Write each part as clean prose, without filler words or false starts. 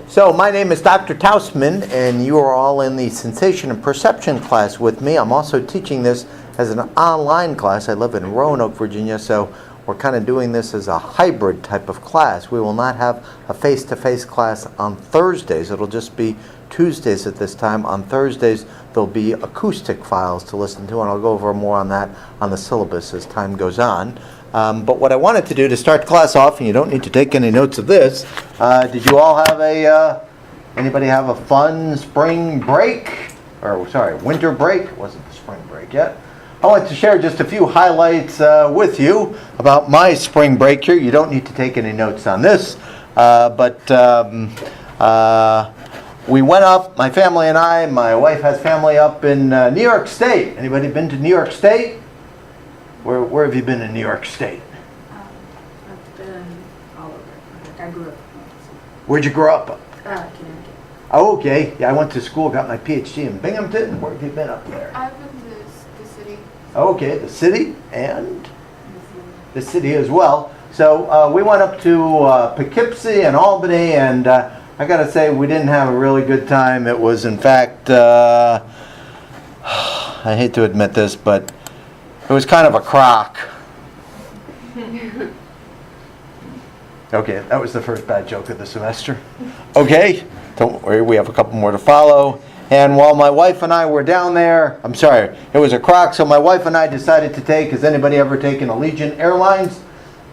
So my name is Dr. Tausman, and you are all in the Sensation and Perception class with me. I'm also teaching this as an online class. I live in Roanoke, Virginia, so we're kind of doing this as a hybrid type of class. We will not have a face-to-face class on Thursdays. It'll just be Tuesdays at this time. On Thursdays, there'll be acoustic files to listen to, and I'll go over more on that on the syllabus as time goes on. But what I wanted to do to start class off, and you don't need to take any notes of this, did you all have anybody have a fun spring break? Or, sorry, winter break? It wasn't the spring break yet. I want to share just a few highlights with you about my spring break here. You don't need to take any notes on this, but we went up, my family and I, my wife has family up in New York State. Anybody been to New York State? Where have you been in New York State? I've been all over. I grew up. Where'd you grow up? Connecticut. Oh, okay. Yeah, I went to school, got my PhD in Binghamton. Where have you been up there? I've been to the city. Okay, the city and the city as well. So we went up to Poughkeepsie and Albany, and I got to say we didn't have a really good time. It was, in fact, I hate to admit this, but it was kind of a crock. Okay, that was the first bad joke of the semester. Okay, don't worry, we have a couple more to follow. And while my wife and I were down there, I'm sorry, it was a crock, so my wife and I decided to take, has anybody ever taken Allegiant Airlines?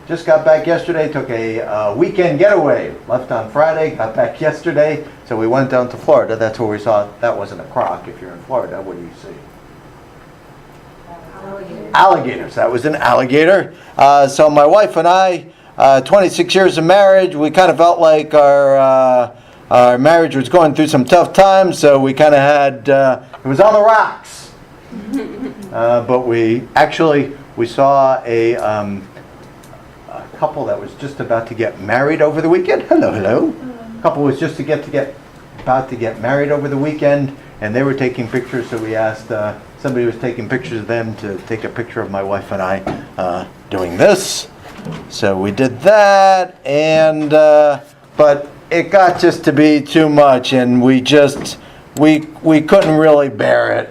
Just got back yesterday, took a weekend getaway. Left on Friday, got back yesterday, so we went down to Florida. That's where we saw, that wasn't a croc. If you're in Florida, what do you see? Alligators. That was an alligator. So my wife and I, 26 years of marriage, we kind of felt like our marriage was going through some tough times, so we kind of had, it was on the rocks. But we saw a couple that was just about to get married over the weekend. Hello. Couple was just about to get married over the weekend, and they were taking pictures, so we asked somebody was taking pictures of them to take a picture of my wife and I doing this. So we did that, and but it got just to be too much, and we couldn't really bear it.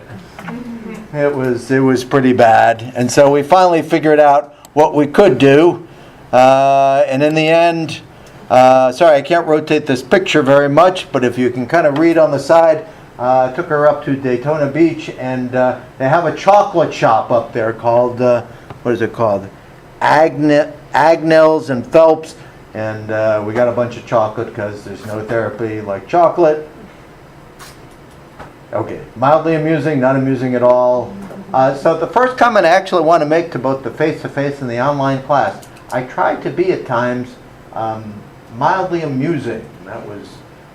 It was pretty bad, and so we finally figured out what we could do, and in the end, sorry I can't rotate this picture very much, but if you can kind of read on the side. Took her up to Daytona Beach, and they have a chocolate shop up there called, what is it called? Agnells and Phelps, and we got a bunch of chocolate because there's no therapy like chocolate. Okay, mildly amusing, not amusing at all. So the first comment I actually want to make to both the face-to-face and the online class, I tried to be at times mildly amusing. That was,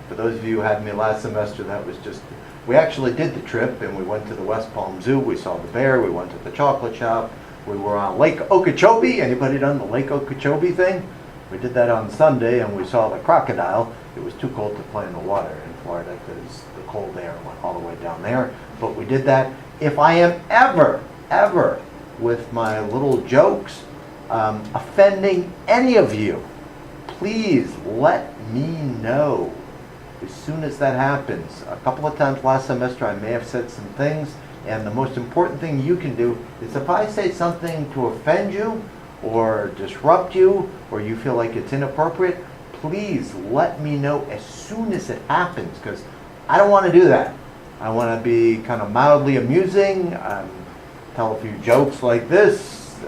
for those of you who had me last semester, that was just, we actually did the trip, and we went to the West Palm Zoo, we saw the bear, we went to the chocolate shop, we were on Lake Okeechobee. Anybody done the Lake Okeechobee thing? We did that on Sunday, and we saw the crocodile. It was too cold to play in the water in Florida because the cold air went all the way down there, but we did that. If I am ever, with my little jokes, offending any of you, please let me know. As soon as that happens. A couple of times last semester I may have said some things, and the most important thing you can do is if I say something to offend you or disrupt you or you feel like it's inappropriate, please let me know as soon as it happens, because I don't want to do that. I want to be kind of mildly amusing, tell a few jokes like this,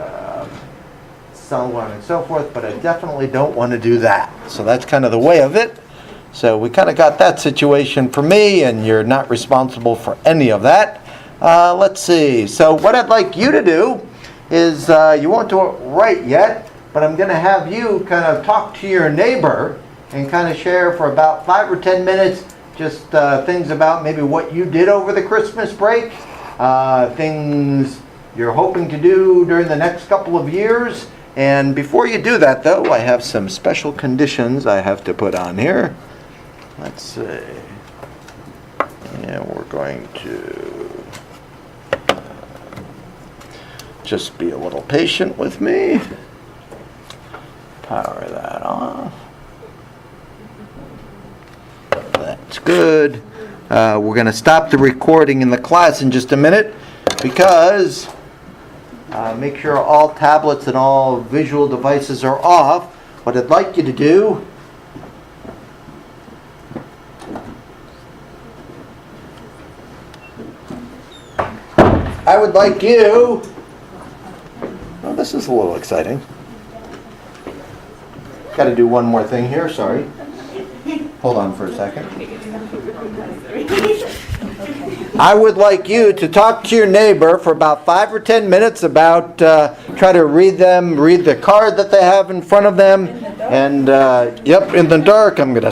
so on and so forth, but I definitely don't want to do that. So that's kind of the way of it. So we kind of got that situation for me, and you're not responsible for any of that. Let's see. So what I'd like you to do is, you won't do it right yet, but I'm going to have you kind of talk to your neighbor and kind of share for about 5 or 10 minutes just things about maybe what you did over the Christmas break, things you're hoping to do during the next couple of years. And before you do that, though, I have some special conditions I have to put on here. Let's see. And we're going to just be a little patient with me. Power that off. It's good. We're going to stop the recording in the class in just a minute because make sure all tablets and all visual devices are off. What I'd like you to do I would like you... Oh, this is a little exciting. Got to do one more thing here, sorry. Hold on for a second. I would like you to talk to your neighbor for about 5 or 10 minutes about, try to read the card that they have in front of them. And, yep, in the dark, I'm going to